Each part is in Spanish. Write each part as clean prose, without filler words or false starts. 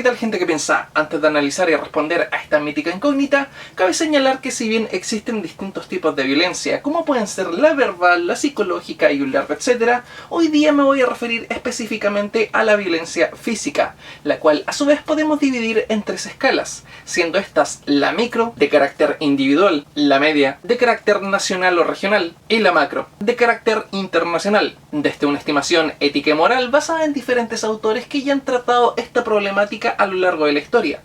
tal, gente que piensa? Antes de analizar y responder a esta mítica incógnita, cabe señalar que si bien existen distintos tipos de violencia, como pueden ser la verbal, la psicológica y un largo etcétera, hoy día me voy a referir específicamente a la violencia física, la cual a su vez podemos dividir en tres escalas, siendo estas la micro, de carácter individual, la media, de carácter nacional o regional, y la macro, de carácter internacional, desde una estimación ética y moral basada en diferentes autores que ya han tratado esta problemática a lo largo de la historia.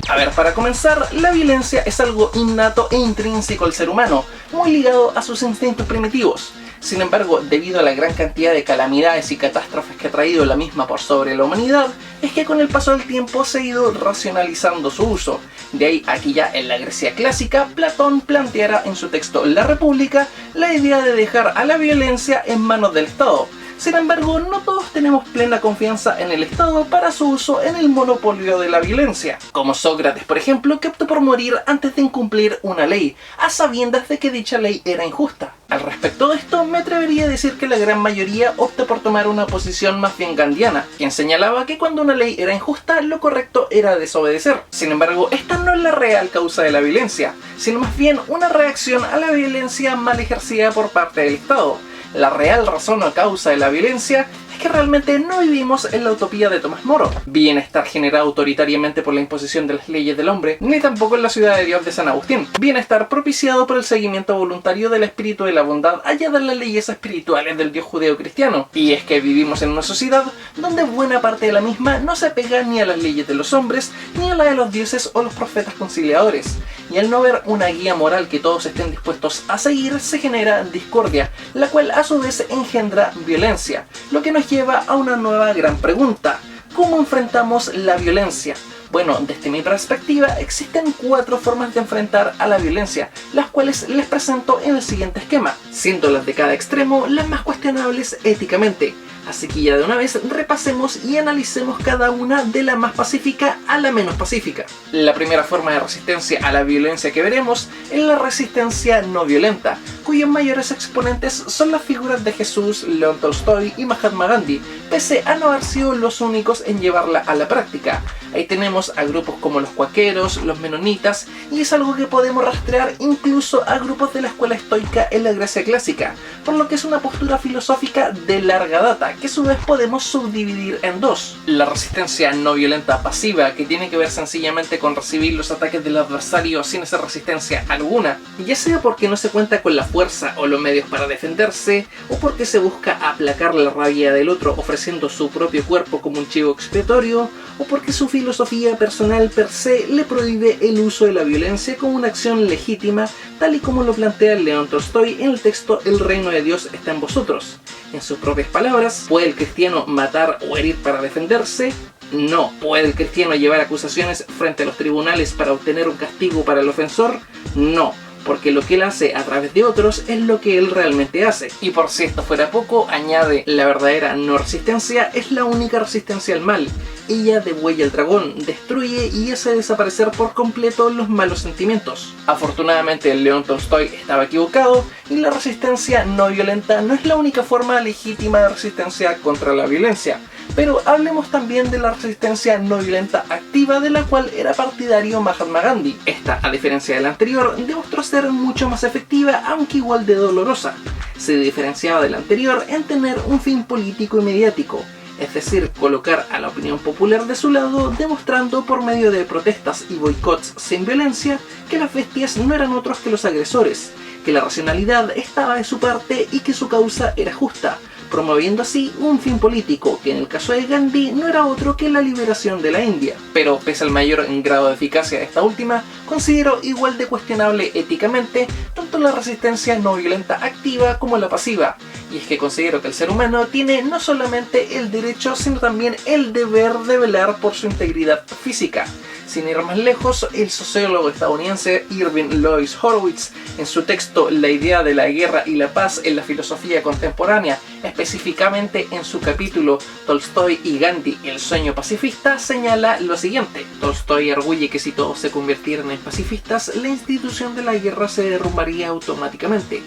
A ver, para comenzar, la violencia es algo innato e intrínseco al ser humano, muy ligado a sus instintos primitivos. Sin embargo, debido a la gran cantidad de calamidades y catástrofes que ha traído la misma por sobre la humanidad, es que con el paso del tiempo se ha ido racionalizando su uso. De ahí a que ya en la Grecia clásica, Platón planteara en su texto La República la idea de dejar a la violencia en manos del Estado. Sin embargo, no todos tenemos plena confianza en el Estado para su uso en el monopolio de la violencia. Como Sócrates, por ejemplo, que optó por morir antes de incumplir una ley, a sabiendas de que dicha ley era injusta. Al respecto de esto, me atrevería a decir que la gran mayoría opta por tomar una posición más bien gandiana, quien señalaba que cuando una ley era injusta, lo correcto era desobedecer. Sin embargo, esta no es la real causa de la violencia, sino más bien una reacción a la violencia mal ejercida por parte del Estado. La real razón o causa de la violencia es que realmente no vivimos en la utopía de Tomás Moro, bienestar generado autoritariamente por la imposición de las leyes del hombre, ni tampoco en la ciudad de Dios de San Agustín, bienestar propiciado por el seguimiento voluntario del espíritu de la bondad allá de las leyes espirituales del Dios judeo-cristiano. Y es que vivimos en una sociedad donde buena parte de la misma no se apega ni a las leyes de los hombres, ni a la de los dioses o los profetas conciliadores. Y al no ver una guía moral que todos estén dispuestos a seguir, se genera discordia, la cual a su vez engendra violencia, lo que nos lleva a una nueva gran pregunta: ¿cómo enfrentamos la violencia? Bueno, desde mi perspectiva existen 4 formas de enfrentar a la violencia, las cuales les presento en el siguiente esquema, siendo las de cada extremo las más cuestionables éticamente. Así que ya de una vez repasemos y analicemos cada una de la más pacífica a la menos pacífica. La primera forma de resistencia a la violencia que veremos es la resistencia no violenta, cuyos mayores exponentes son las figuras de Jesús, León Tolstoy y Mahatma Gandhi, pese a no haber sido los únicos en llevarla a la práctica. Ahí tenemos a grupos como los cuáqueros, los menonitas, y es algo que podemos rastrear incluso a grupos de la escuela estoica en la Grecia clásica, por lo que es una postura filosófica de larga data, que a su vez podemos subdividir en dos. La resistencia no violenta pasiva, que tiene que ver sencillamente con recibir los ataques del adversario sin hacer resistencia alguna, ya sea porque no se cuenta con la fuerza o los medios para defenderse, o porque se busca aplacar la rabia del otro ofreciendo su propio cuerpo como un chivo expiatorio, o porque su filosofía personal per se le prohíbe el uso de la violencia como una acción legítima, tal y como lo plantea León Tolstoy en el texto El reino de Dios está en vosotros. En sus propias palabras, ¿puede el cristiano matar o herir para defenderse? No. ¿Puede el cristiano llevar acusaciones frente a los tribunales para obtener un castigo para el ofensor? No, porque lo que él hace a través de otros es lo que él realmente hace. Y por si esto fuera poco, añade: la verdadera no resistencia es la única resistencia al mal. Ella degüella al dragón, destruye y hace desaparecer por completo los malos sentimientos. Afortunadamente, el León Tolstoy estaba equivocado y la resistencia no violenta no es la única forma legítima de resistencia contra la violencia. Pero hablemos también de la resistencia no violenta activa, de la cual era partidario Mahatma Gandhi. Esta, a diferencia de la anterior, demostró ser mucho más efectiva, aunque igual de dolorosa. Se diferenciaba de la anterior en tener un fin político y mediático, es decir, colocar a la opinión popular de su lado, demostrando por medio de protestas y boicots sin violencia que las bestias no eran otros que los agresores, que la racionalidad estaba de su parte y que su causa era justa, promoviendo así un fin político, que en el caso de Gandhi no era otro que la liberación de la India. Pero pese al mayor grado de eficacia de esta última, considero igual de cuestionable éticamente tanto la resistencia no violenta activa como la pasiva. Y es que considero que el ser humano tiene no solamente el derecho, sino también el deber de velar por su integridad física. Sin ir más lejos, el sociólogo estadounidense Irving Louis Horowitz, en su texto La idea de la guerra y la paz en la filosofía contemporánea, específicamente en su capítulo Tolstoy y Gandhi, el sueño pacifista, señala lo siguiente: Tolstoy arguye que si todos se convirtieran en pacifistas, la institución de la guerra se derrumbaría automáticamente.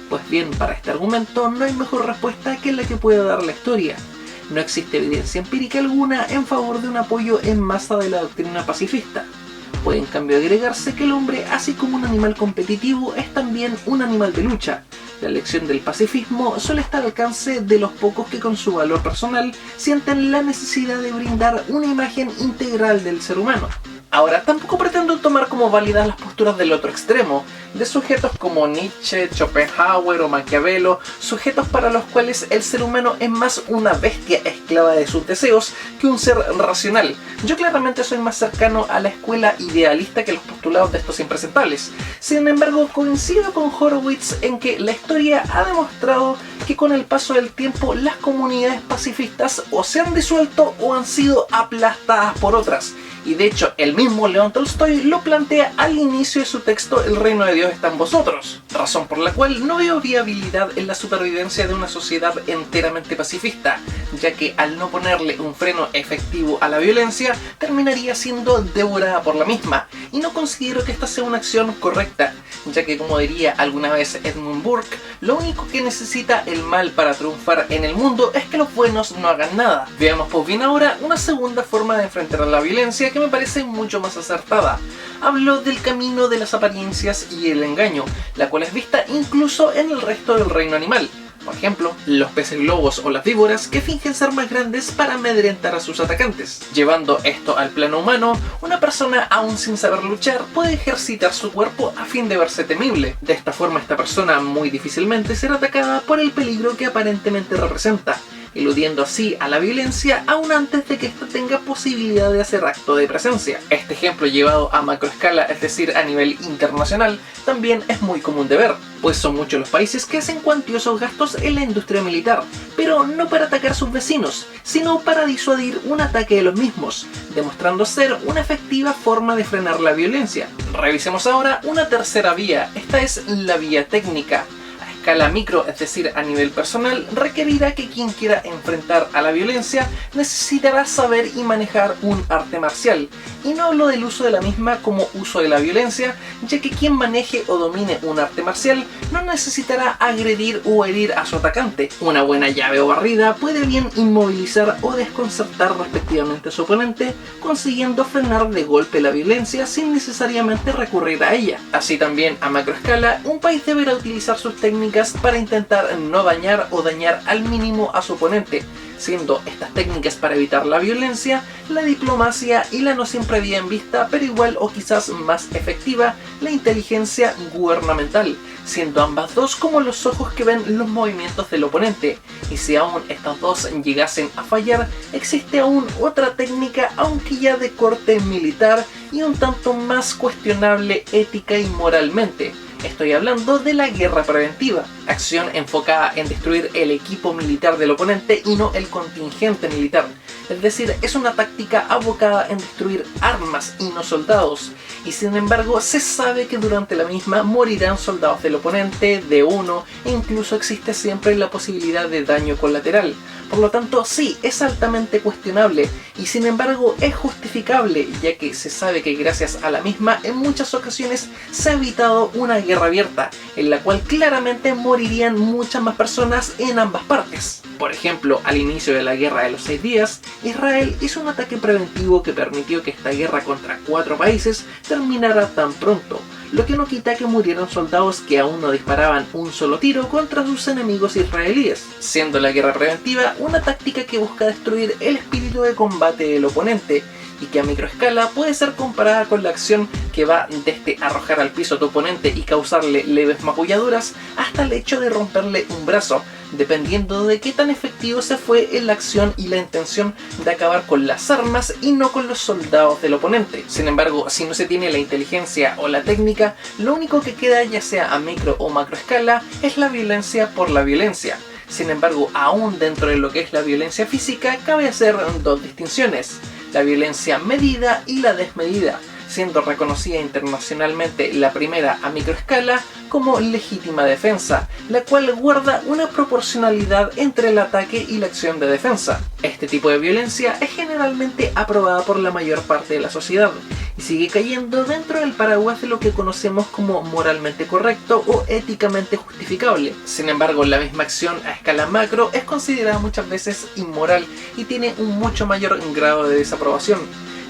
Pues bien, para este argumento no hay mejor respuesta que la que puede dar la historia. No existe evidencia empírica alguna en favor de un apoyo en masa de la doctrina pacifista. Puede en cambio agregarse que el hombre, así como un animal competitivo, es también un animal de lucha. La elección del pacifismo suele estar al alcance de los pocos que con su valor personal sienten la necesidad de brindar una imagen integral del ser humano. Ahora, tampoco pretendo tomar como válidas las posturas del otro extremo, de sujetos como Nietzsche, Schopenhauer o Maquiavelo, sujetos para los cuales el ser humano es más una bestia esclava de sus deseos que un ser racional. Yo claramente soy más cercano a la escuela idealista que los postulados de estos impresentables. Sin embargo, coincido con Horowitz en que la historia ha demostrado que con el paso del tiempo las comunidades pacifistas o se han disuelto o han sido aplastadas por otras. Y de hecho, el mismo León Tolstoy lo plantea al inicio de su texto El reino de Dios está en vosotros, razón por la cual no veo viabilidad en la supervivencia de una sociedad enteramente pacifista, ya que al no ponerle un freno efectivo a la violencia, terminaría siendo devorada por la misma, y no considero que esta sea una acción correcta, ya que como diría alguna vez Edmund Burke, lo único que necesita el mal para triunfar en el mundo es que los buenos no hagan nada. Veamos pues bien ahora una segunda forma de enfrentar a la violencia que me parece mucho más acertada. Hablo del camino de las apariencias y el engaño, la cual es vista incluso en el resto del reino animal. Por ejemplo, los peces globos o las víboras que fingen ser más grandes para amedrentar a sus atacantes. Llevando esto al plano humano, una persona aún sin saber luchar puede ejercitar su cuerpo a fin de verse temible. De esta forma esta persona muy difícilmente será atacada por el peligro que aparentemente representa, eludiendo así a la violencia aún antes de que ésta tenga posibilidad de hacer acto de presencia. Este ejemplo llevado a macroescala, es decir, a nivel internacional, también es muy común de ver, pues son muchos los países que hacen cuantiosos gastos en la industria militar, pero no para atacar a sus vecinos, sino para disuadir un ataque de los mismos, demostrando ser una efectiva forma de frenar la violencia. Revisemos ahora una tercera vía, esta es la vía técnica. A escala micro, es decir, a nivel personal, requerirá que quien quiera enfrentar a la violencia necesitará saber y manejar un arte marcial. Y no hablo del uso de la misma como uso de la violencia, ya que quien maneje o domine un arte marcial no necesitará agredir o herir a su atacante. Una buena llave o barrida puede bien inmovilizar o desconcertar respectivamente a su oponente, consiguiendo frenar de golpe la violencia sin necesariamente recurrir a ella. Así también, a macroescala, un país deberá utilizar sus técnicas para intentar no dañar o dañar al mínimo a su oponente, siendo estas técnicas para evitar la violencia, la diplomacia y la no siempre bien vista, pero igual o quizás más efectiva, la inteligencia gubernamental, siendo ambas dos como los ojos que ven los movimientos del oponente. Y si aún estas dos llegasen a fallar, existe aún otra técnica, aunque ya de corte militar y un tanto más cuestionable ética y moralmente. Estoy hablando de la guerra preventiva, acción enfocada en destruir el equipo militar del oponente y no el contingente militar. Es decir, es una táctica abocada en destruir armas y no soldados, y sin embargo se sabe que durante la misma morirán soldados del oponente, de uno, e incluso existe siempre la posibilidad de daño colateral. Por lo tanto, sí, es altamente cuestionable y sin embargo es justificable, ya que se sabe que gracias a la misma en muchas ocasiones se ha evitado una guerra abierta, en la cual claramente morirían muchas más personas en ambas partes. Por ejemplo, al inicio de la Guerra de los 6 días, Israel hizo un ataque preventivo que permitió que esta guerra contra 4 países terminara tan pronto, lo que no quita que murieran soldados que aún no disparaban un solo tiro contra sus enemigos israelíes, siendo la guerra preventiva una táctica que busca destruir el espíritu de combate del oponente, y que a microescala puede ser comparada con la acción que va desde arrojar al piso a tu oponente y causarle leves magulladuras hasta el hecho de romperle un brazo, dependiendo de qué tan efectivo se fue en la acción y la intención de acabar con las armas y no con los soldados del oponente. Sin embargo, si no se tiene la inteligencia o la técnica, lo único que queda, ya sea a micro o macroescala, es la violencia por la violencia. Sin embargo, aún dentro de lo que es la violencia física, cabe hacer dos distinciones: la violencia medida y la desmedida, siendo reconocida internacionalmente la primera a microescala como legítima defensa, la cual guarda una proporcionalidad entre el ataque y la acción de defensa. Este tipo de violencia es generalmente aprobada por la mayor parte de la sociedad, y y sigue cayendo dentro del paraguas de lo que conocemos como moralmente correcto o éticamente justificable. Sin embargo, la misma acción a escala macro es considerada muchas veces inmoral y tiene un mucho mayor grado de desaprobación,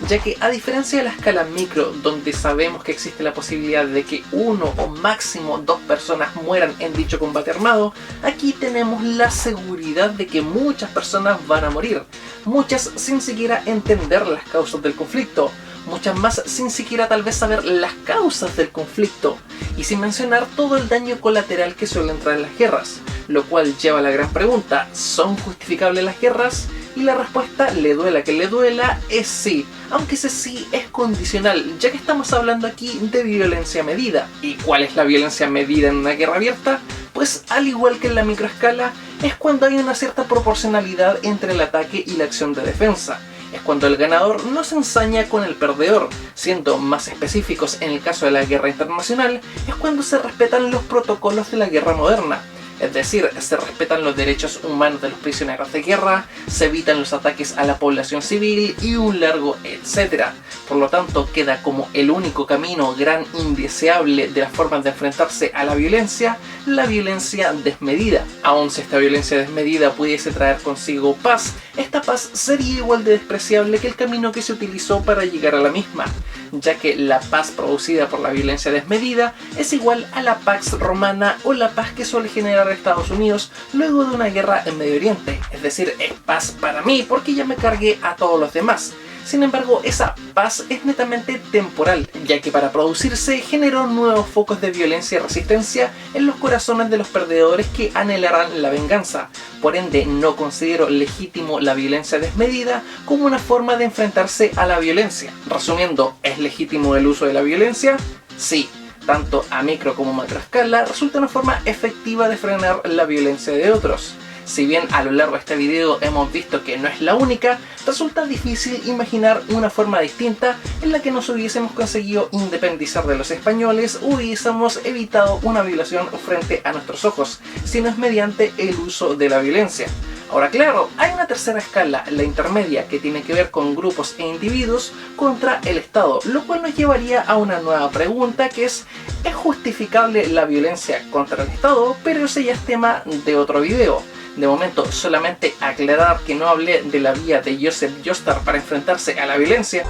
ya que a diferencia de la escala micro, donde sabemos que existe la posibilidad de que uno o máximo dos personas mueran en dicho combate armado, aquí tenemos la seguridad de que muchas personas van a morir, muchas sin siquiera entender las causas del conflicto, muchas más sin siquiera tal vez saber las causas del conflicto, y sin mencionar todo el daño colateral que suele entrar en las guerras, lo cual lleva a la gran pregunta: ¿son justificables las guerras? Y la respuesta, le duela que le duela, es sí, aunque ese sí es condicional, ya que estamos hablando aquí de violencia medida. ¿Y cuál es la violencia medida en una guerra abierta? Pues al igual que en la microescala, es cuando hay una cierta proporcionalidad entre el ataque y la acción de defensa. Es cuando el ganador no se ensaña con el perdedor. Siendo más específicos, en el caso de la guerra internacional, es cuando se respetan los protocolos de la guerra moderna. Es decir, se respetan los derechos humanos de los prisioneros de guerra, se evitan los ataques a la población civil y un largo etcétera. Por lo tanto, queda como el único camino gran indeseable de las formas de enfrentarse a la violencia desmedida. Aun si esta violencia desmedida pudiese traer consigo paz, esta paz sería igual de despreciable que el camino que se utilizó para llegar a la misma, ya que la paz producida por la violencia desmedida es igual a la Pax Romana o la paz que suele generar Estados Unidos luego de una guerra en Medio Oriente, es decir, es paz para mí porque ya me cargué a todos los demás. Sin embargo, esa paz es netamente temporal, ya que para producirse generó nuevos focos de violencia y resistencia en los corazones de los perdedores que anhelarán la venganza. Por ende, no considero legítimo la violencia desmedida como una forma de enfrentarse a la violencia. Resumiendo, ¿es legítimo el uso de la violencia? Sí. Tanto a micro como macroescala resulta una forma efectiva de frenar la violencia de otros. Si bien a lo largo de este video hemos visto que no es la única, resulta difícil imaginar una forma distinta en la que nos hubiésemos conseguido independizar de los españoles o hubiésemos evitado una violación frente a nuestros ojos, si no es mediante el uso de la violencia. Ahora claro, hay una tercera escala, la intermedia, que tiene que ver con grupos e individuos contra el Estado, lo cual nos llevaría a una nueva pregunta que ¿es justificable la violencia contra el Estado? Pero ese ya es tema de otro video. De momento, solamente aclarar que no hablé de la vía de Joseph Joestar para enfrentarse a la violencia.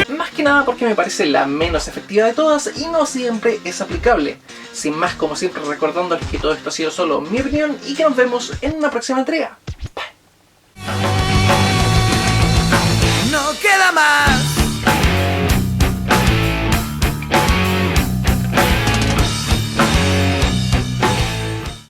Más que nada porque me parece la menos efectiva de todas y no siempre es aplicable. Sin más, como siempre, recordándoles que todo esto ha sido solo mi opinión y que nos vemos en una próxima entrega.